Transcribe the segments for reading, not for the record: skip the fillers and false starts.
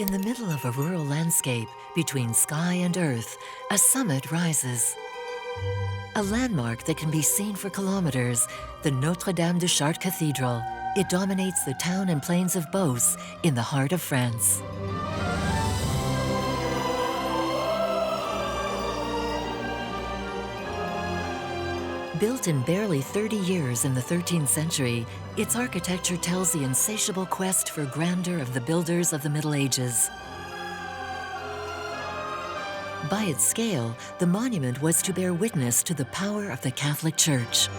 In the middle of a rural landscape, between sky and earth, a summit rises. A landmark that can be seen for kilometers, the Notre-Dame de Chartres Cathedral. It dominates the town and plains of Beauce in the heart of France. Built in barely 30 years in the 13th century, its architecture tells the insatiable quest for grandeur of the builders of the Middle Ages. By its scale, the monument was to bear witness to the power of the Catholic Church.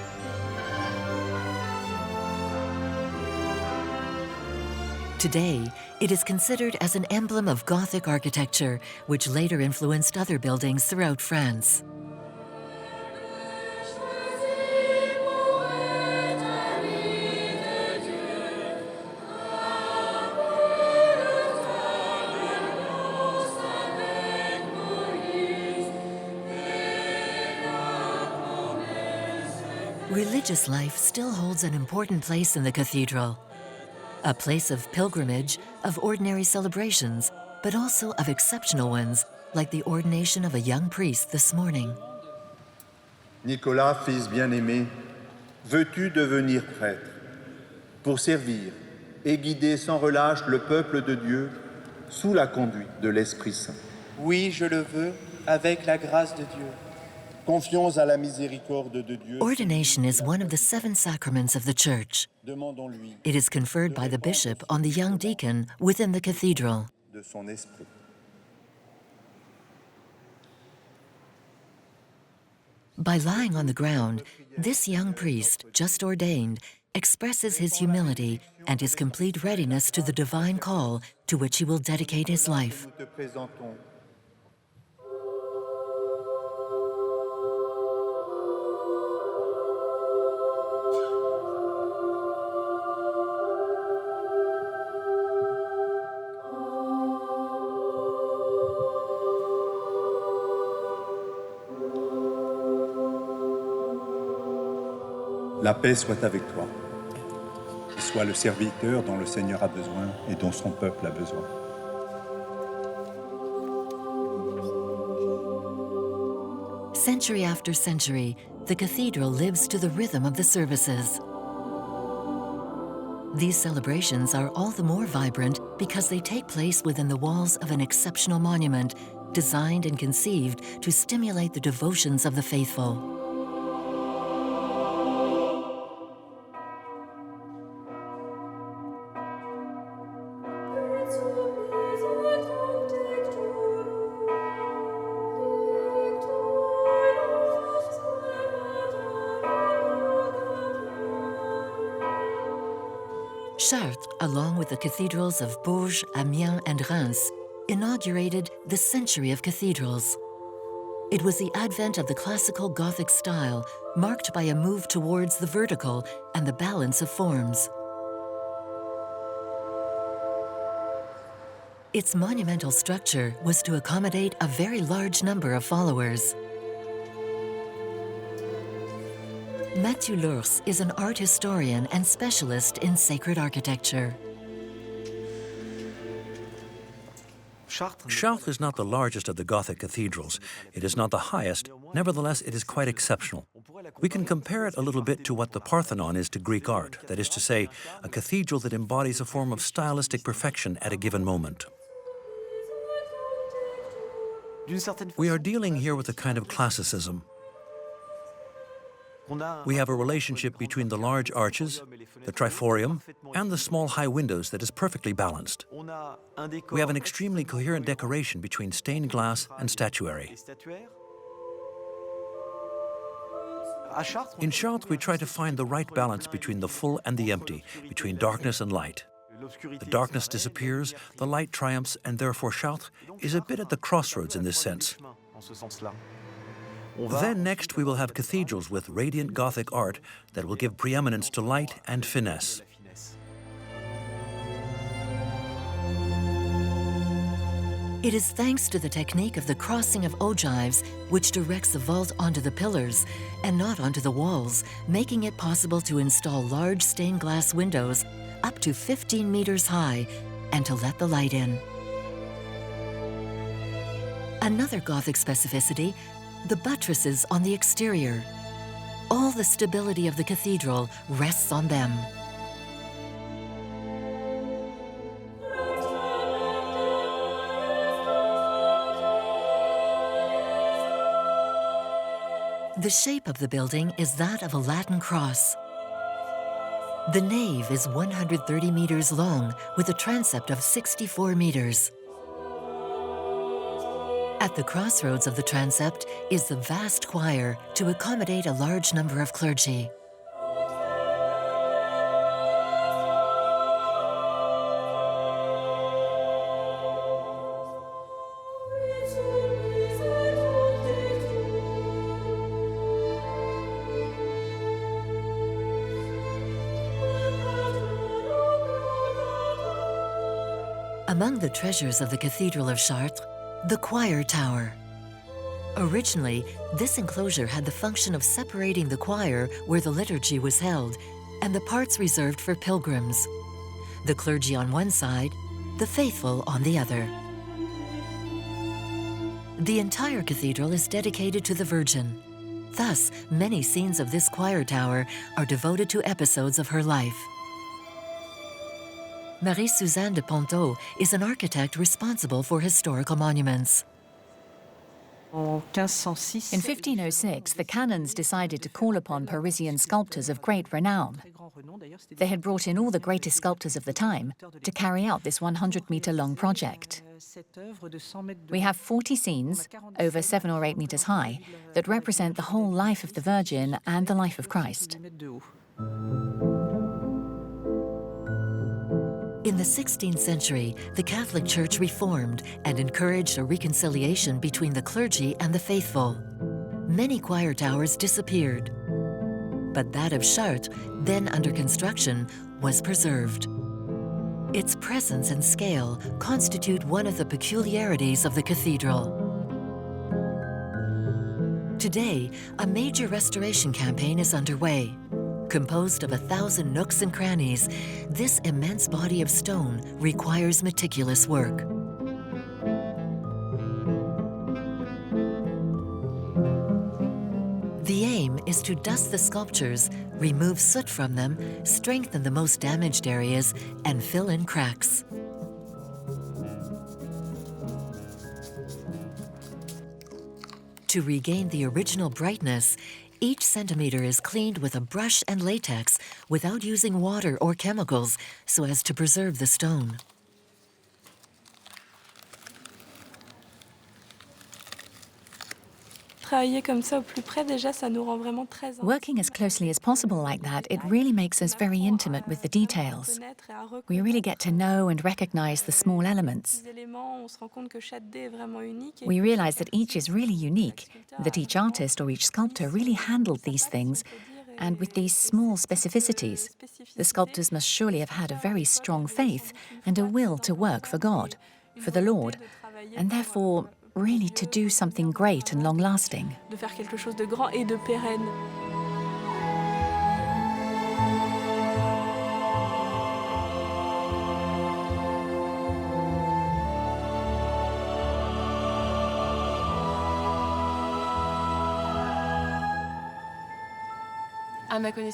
Today, it is considered as an emblem of Gothic architecture, which later influenced other buildings throughout France. Religious life still holds an important place in the cathedral. A place of pilgrimage, of ordinary celebrations, but also of exceptional ones, like the ordination of a young priest this morning. Nicolas, fils bien-aimé, veux-tu devenir prêtre pour servir et guider sans relâche le peuple de Dieu sous la conduite de l'Esprit Saint? Oui, je le veux, avec la grâce de Dieu. Confions à la miséricorde de Dieu. Ordination is one of the 7 sacraments of the Church. Demandons-lui It is conferred by the bishop on the young deacon within the cathedral. de son esprit. By lying on the ground, this young priest, just ordained, expresses his humility and his complete readiness to the divine call to which he will dedicate his life. Nous te présentons La paix soit avec toi. Sois le serviteur dont le Seigneur a besoin et dont son peuple a besoin. Century after century, the cathedral lives to the rhythm of the services. These celebrations are all the more vibrant because they take place within the walls of an exceptional monument, designed and conceived to stimulate the devotions of the faithful. Chartres, along with the cathedrals of Bourges, Amiens, and Reims, inaugurated the Century of Cathedrals. It was the advent of the classical Gothic style, marked by a move towards the vertical and the balance of forms. Its monumental structure was to accommodate a very large number of followers. Mathieu Lours is an art historian and specialist in sacred architecture. Chartres is not the largest of the Gothic cathedrals. It is not the highest. Nevertheless, it is quite exceptional. We can compare it a little bit to what the Parthenon is to Greek art, that is to say, a cathedral that embodies a form of stylistic perfection at a given moment. We are dealing here with a kind of classicism. We have a relationship between the large arches, the triforium, and the small high windows that is perfectly balanced. We have an extremely coherent decoration between stained glass and statuary. In Chartres, we try to find the right balance between the full and the empty, between darkness and light. The darkness disappears, the light triumphs, and therefore Chartres is a bit at the crossroads in this sense. Then next we will have cathedrals with radiant Gothic art that will give preeminence to light and finesse. It is thanks to the technique of the crossing of ogives, which directs the vault onto the pillars and not onto the walls, making it possible to install large stained glass windows up to 15 meters high and to let the light in. Another Gothic specificity, the buttresses on the exterior. All the stability of the cathedral rests on them. The shape of the building is that of a Latin cross. The nave is 130 meters long with a transept of 64 meters. At the crossroads of the transept is the vast choir to accommodate a large number of clergy. Among the treasures of the Cathedral of Chartres, the choir tower. Originally, this enclosure had the function of separating the choir where the liturgy was held and the parts reserved for pilgrims. The clergy on one side, the faithful on the other. The entire cathedral is dedicated to the Virgin. Thus, many scenes of this choir tower are devoted to episodes of her life. Marie-Suzanne de Ponto is an architect responsible for historical monuments. In 1506, the canons decided to call upon Parisian sculptors of great renown. They had brought in all the greatest sculptors of the time to carry out this 100-meter-long project. We have 40 scenes, over 7 or 8 meters high, that represent the whole life of the Virgin and the life of Christ. In the 16th century, the Catholic Church reformed and encouraged a reconciliation between the clergy and the faithful. Many choir towers disappeared, but that of Chartres, then under construction, was preserved. Its presence and scale constitute one of the peculiarities of the cathedral. Today, a major restoration campaign is underway. Composed of 1,000 nooks and crannies, this immense body of stone requires meticulous work. The aim is to dust the sculptures, remove soot from them, strengthen the most damaged areas, and fill in cracks. To regain the original brightness, each centimeter is cleaned with a brush and latex without using water or chemicals so as to preserve the stone. Working as closely as possible like that, it really makes us very intimate with the details. We really get to know and recognize the small elements. We realize that each is really unique, that each artist or each sculptor really handled these things, and with these small specificities. The sculptors must surely have had a very strong faith and a will to work for God, for the Lord, and therefore really to do something great and long-lasting. De faire quelque chose de grand et de pérenne.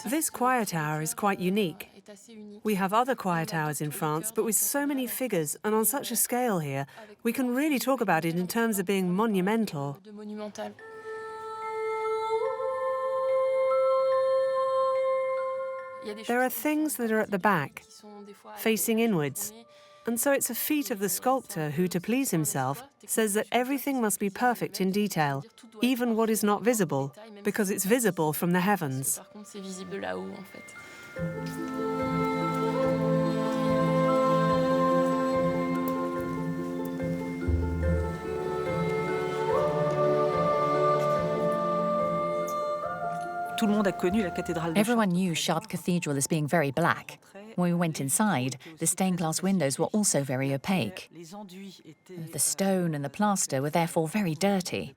This choir tower is quite unique. We have other choir towers in France, but with so many figures and on such a scale here, we can really talk about it in terms of being monumental. There are things that are at the back, facing inwards. And so it's a feat of the sculptor who, to please himself, says that everything must be perfect in detail, even what is not visible, because it's visible from the heavens. Everyone knew Chartres Cathedral as being very black. When we went inside, the stained glass windows were also very opaque. The stone and the plaster were therefore very dirty.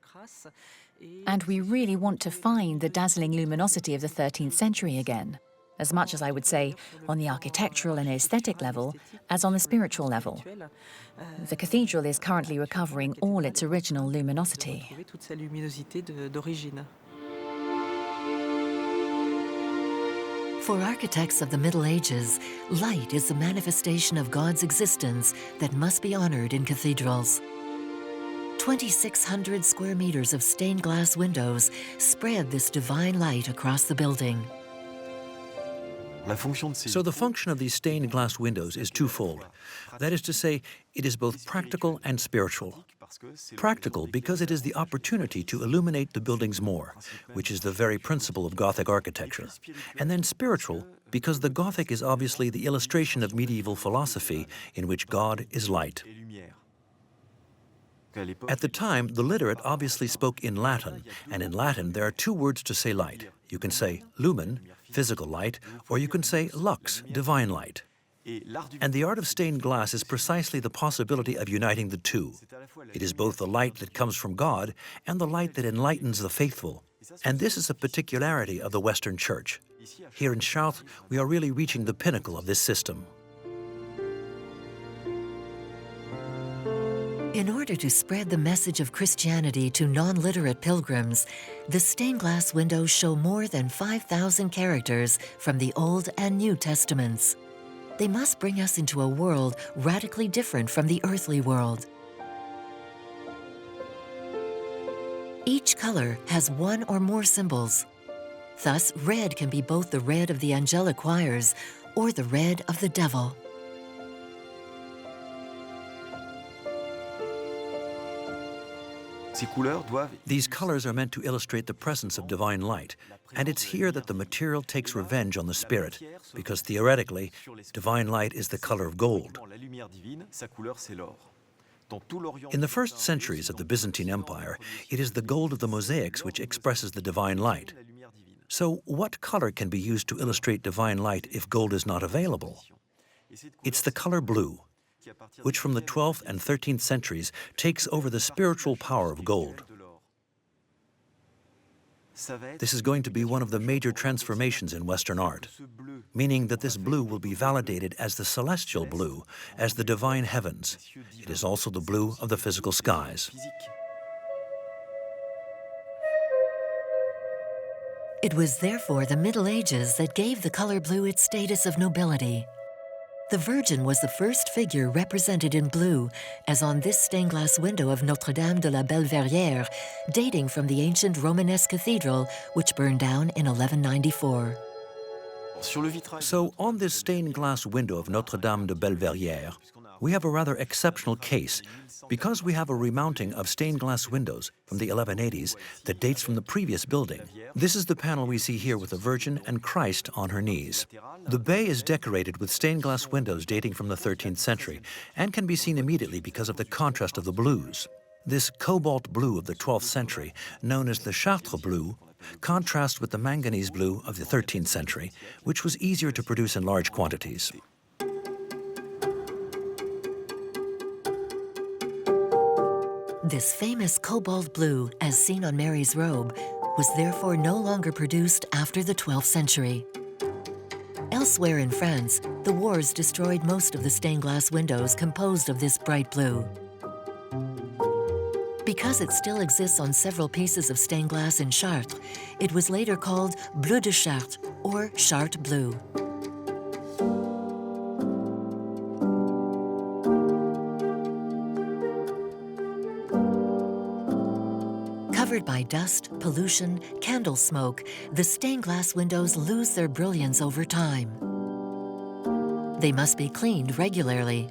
And we really want to find the dazzling luminosity of the 13th century again. as much as I would say on the architectural and aesthetic level as on the spiritual level. The cathedral is currently recovering all its original luminosity. For architects of the Middle Ages, light is the manifestation of God's existence that must be honored in cathedrals. 2,600 square meters of stained glass windows spread this divine light across the building. So the function of these stained glass windows is twofold. That is to say, it is both practical and spiritual. Practical because it is the opportunity to illuminate the buildings more, which is the very principle of Gothic architecture. And then spiritual because the Gothic is obviously the illustration of medieval philosophy in which God is light. At the time, the literate obviously spoke in Latin, and in Latin there are two words to say light. You can say lumen, physical light, or you can say lux, divine light. And the art of stained glass is precisely the possibility of uniting the two. It is both the light that comes from God and the light that enlightens the faithful. And this is a particularity of the Western Church. Here in Chartres, we are really reaching the pinnacle of this system. In order to spread the message of Christianity to non-literate pilgrims, the stained glass windows show more than 5,000 characters from the Old and New Testaments. They must bring us into a world radically different from the earthly world. Each color has one or more symbols. Thus, red can be both the red of the angelic choirs or the red of the devil. These colors are meant to illustrate the presence of divine light, and it's here that the material takes revenge on the spirit, because theoretically, divine light is the color of gold. In the first centuries of the Byzantine Empire, it is the gold of the mosaics which expresses the divine light. So what color can be used to illustrate divine light if gold is not available? It's the color blue, which from the 12th and 13th centuries takes over the spiritual power of gold. This is going to be one of the major transformations in Western art, meaning that this blue will be validated as the celestial blue, as the divine heavens. It is also the blue of the physical skies. It was therefore the Middle Ages that gave the color blue its status of nobility. The Virgin was the first figure represented in blue, as on this stained glass window of Notre-Dame de la Belverrière, dating from the ancient Romanesque cathedral, which burned down in 1194. So on this stained glass window of Notre-Dame de Belverrière, we have a rather exceptional case, because we have a remounting of stained glass windows from the 1180s that dates from the previous building. This is the panel we see here with the Virgin and Christ on her knees. The bay is decorated with stained glass windows dating from the 13th century and can be seen immediately because of the contrast of the blues. This cobalt blue of the 12th century, known as the Chartres blue, contrasts with the manganese blue of the 13th century, which was easier to produce in large quantities. This famous cobalt blue, as seen on Mary's robe, was therefore no longer produced after the 12th century. Elsewhere in France, the wars destroyed most of the stained glass windows composed of this bright blue. Because it still exists on several pieces of stained glass in Chartres, it was later called Bleu de Chartres, or Chartres blue. Covered by dust, pollution, candle smoke, the stained glass windows lose their brilliance over time. They must be cleaned regularly.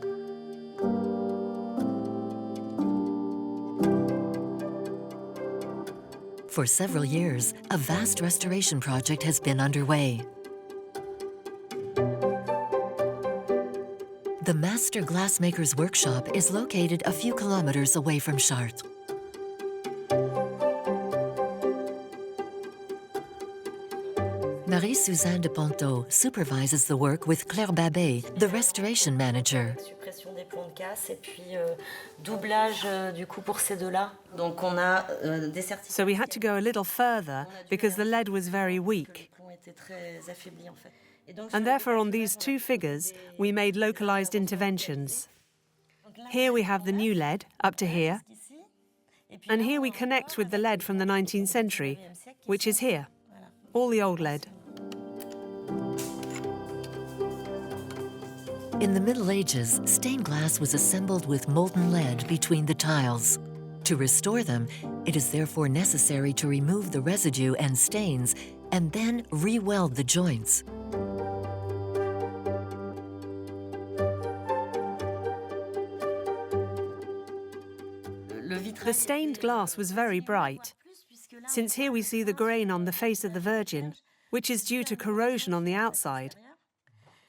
For several years, a vast restoration project has been underway. The master glassmaker's workshop is located a few kilometers away from Chartres. Marie-Suzanne de Ponto supervises the work with Claire Babet, the restoration manager. So we had to go a little further because the lead was very weak. And therefore on these two figures, we made localized interventions. Here we have the new lead, up to here. And here we connect with the lead from the 19th century, which is here. All the old lead. In the Middle Ages, stained glass was assembled with molten lead between the tiles. To restore them, it is therefore necessary to remove the residue and stains and then re-weld the joints. The stained glass was very bright, since here we see the grain on the face of the Virgin, which is due to corrosion on the outside.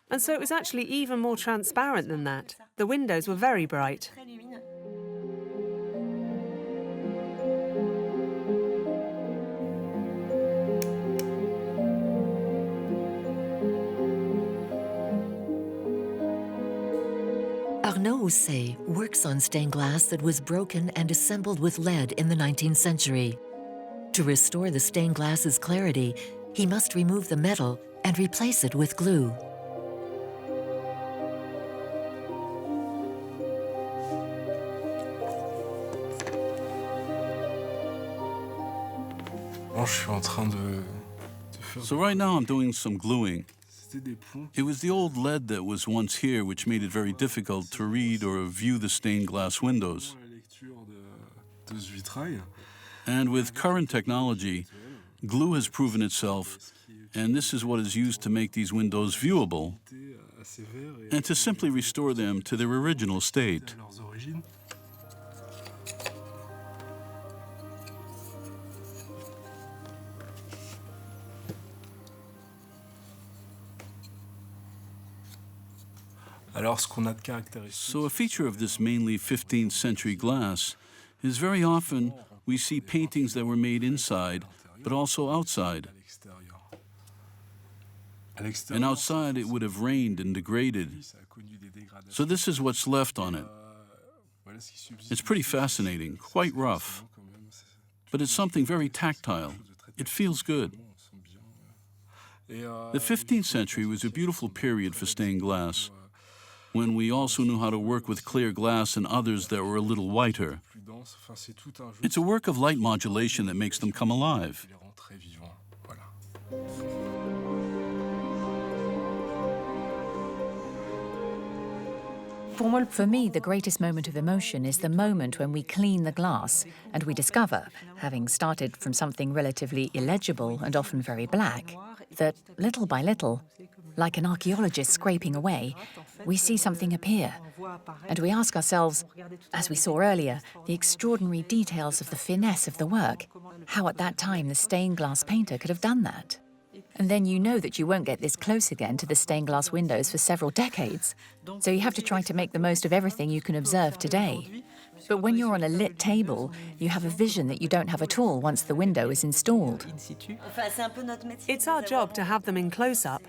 And so it was actually even more transparent than that. The windows were very bright. Arnaud Housset works on stained glass that was broken and assembled with lead in the 19th century. To restore the stained glass's clarity, he must remove the metal and replace it with glue. So right now I'm doing some gluing. It was the old lead that was once here which made it very difficult to read or view the stained glass windows. And with current technology, glue has proven itself, and this is what is used to make these windows viewable and to simply restore them to their original state. So a feature of this mainly 15th century glass is very often we see paintings that were made inside, but also outside. And outside it would have rained and degraded. So this is what's left on it. It's pretty fascinating, quite rough. But it's something very tactile. It feels good. The 15th century was a beautiful period for stained glass, when we also knew how to work with clear glass and others that were a little whiter. It's a work of light modulation that makes them come alive. For me, the greatest moment of emotion is the moment when we clean the glass and we discover, having started from something relatively illegible and often very black, that little by little, like an archaeologist scraping away, we see something appear. And we ask ourselves, as we saw earlier, the extraordinary details of the finesse of the work, how at that time the stained glass painter could have done that. And then you know that you won't get this close again to the stained glass windows for several decades. So you have to try to make the most of everything you can observe today. But when you're on a lit table, you have a vision that you don't have at all once the window is installed. It's our job to have them in close-up.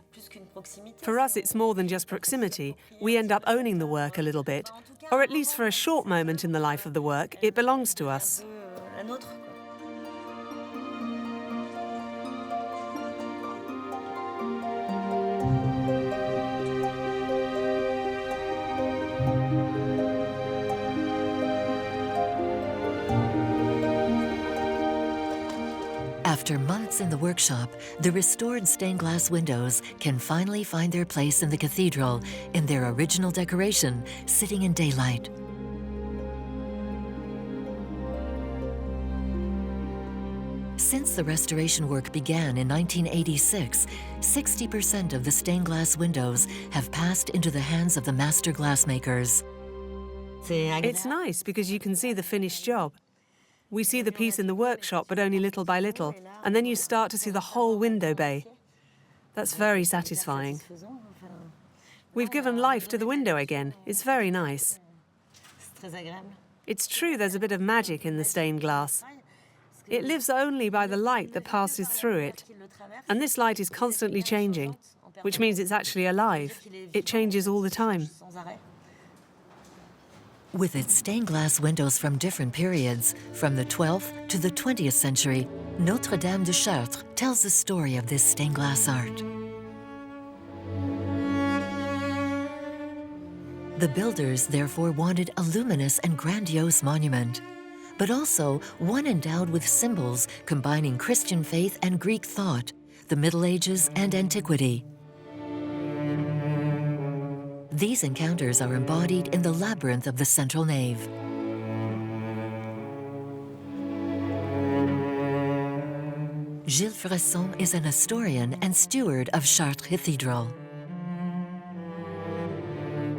For us, it's more than just proximity. We end up owning the work a little bit, or at least for a short moment in the life of the work, it belongs to us. After months in the workshop, the restored stained glass windows can finally find their place in the cathedral in their original decoration, sitting in daylight. Since the restoration work began in 1986, 60% of the stained glass windows have passed into the hands of the master glassmakers. It's nice because you can see the finished job. We see the piece in the workshop, but only little by little, and then you start to see the whole window bay. That's very satisfying. We've given life to the window again. It's very nice. It's true there's a bit of magic in the stained glass. It lives only by the light that passes through it. And this light is constantly changing, which means it's actually alive. It changes all the time. With its stained glass windows from different periods, from the 12th to the 20th century, Notre-Dame de Chartres tells the story of this stained glass art. The builders therefore wanted a luminous and grandiose monument, but also one endowed with symbols combining Christian faith and Greek thought, the Middle Ages and antiquity. These encounters are embodied in the labyrinth of the central nave. Gilles Fresson is an historian and steward of Chartres Cathedral.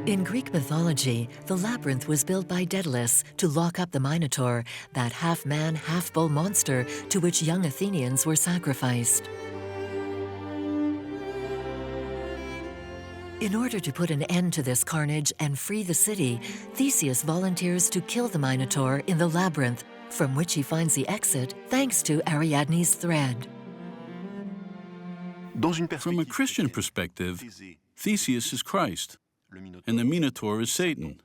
In Greek mythology, the labyrinth was built by Daedalus to lock up the Minotaur, that half-man, half-bull monster to which young Athenians were sacrificed. In order to put an end to this carnage and free the city, Theseus volunteers to kill the Minotaur in the labyrinth, from which he finds the exit thanks to Ariadne's thread. From a Christian perspective, Theseus is Christ, and the Minotaur is Satan,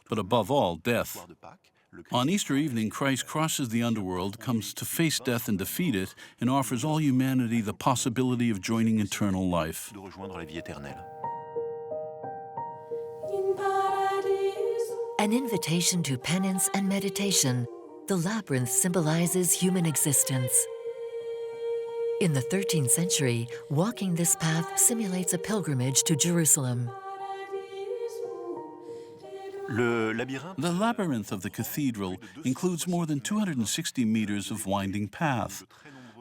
but above all, death. On Easter evening, Christ crosses the underworld, comes to face death and defeat it, and offers all humanity the possibility of joining eternal life. An invitation to penance and meditation, the labyrinth symbolizes human existence. In the 13th century, walking this path simulates a pilgrimage to Jerusalem. The labyrinth of the cathedral includes more than 260 meters of winding path,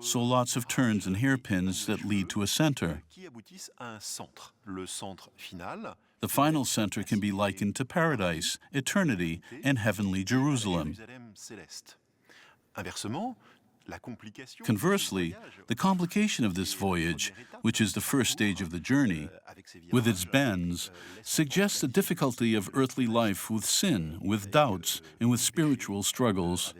so lots of turns and hairpins that lead to a center. The final center can be likened to paradise, eternity, and heavenly Jerusalem. Conversely, the complication of this voyage, which is the first stage of the journey, with its bends, suggests the difficulty of earthly life with sin, with doubts, and with spiritual struggles.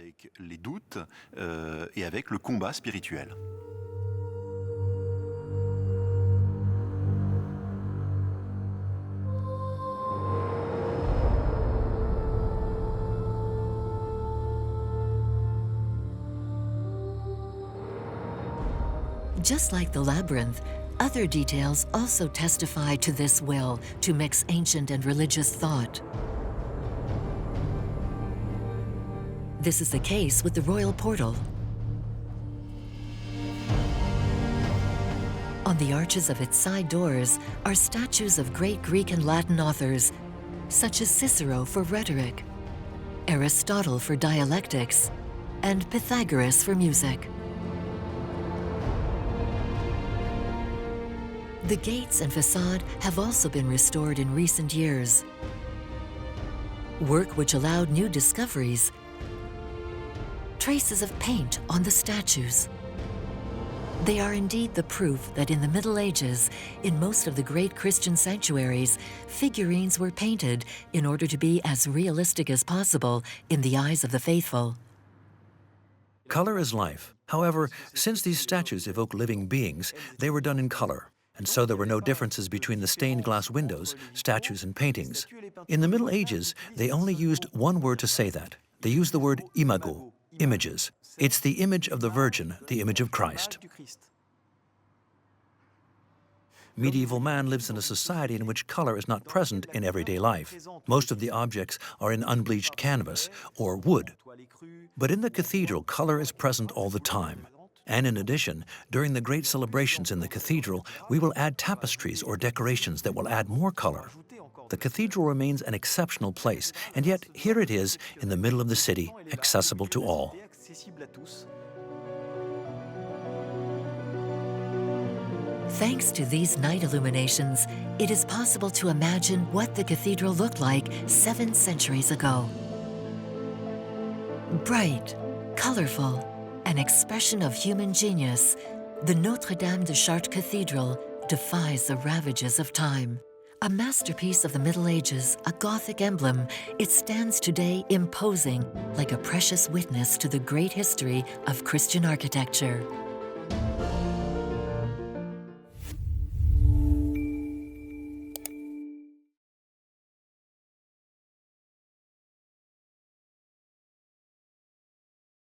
Just like the labyrinth, other details also testify to this will to mix ancient and religious thought. This is the case with the royal portal. On the arches of its side doors are statues of great Greek and Latin authors, such as Cicero for rhetoric, Aristotle for dialectics, and Pythagoras for music. The gates and facade have also been restored in recent years. Work which allowed new discoveries, traces of paint on the statues. They are indeed the proof that in the Middle Ages, in most of the great Christian sanctuaries, figurines were painted in order to be as realistic as possible in the eyes of the faithful. Color is life. However, since these statues evoke living beings, they were done in color. And so there were no differences between the stained glass windows, statues, and paintings. In the Middle Ages, they only used one word to say that. They used the word imago, images. It's the image of the Virgin, the image of Christ. Medieval man lives in a society in which color is not present in everyday life. Most of the objects are in unbleached canvas or wood. But in the cathedral, color is present all the time. And in addition, during the great celebrations in the cathedral, we will add tapestries or decorations that will add more color. The cathedral remains an exceptional place, and yet here it is in the middle of the city, accessible to all. Thanks to these night illuminations, it is possible to imagine what the cathedral looked like 7 centuries ago. Bright, colorful, an expression of human genius, the Notre-Dame de Chartres Cathedral defies the ravages of time. A masterpiece of the Middle Ages, a Gothic emblem, it stands today imposing like a precious witness to the great history of Christian architecture.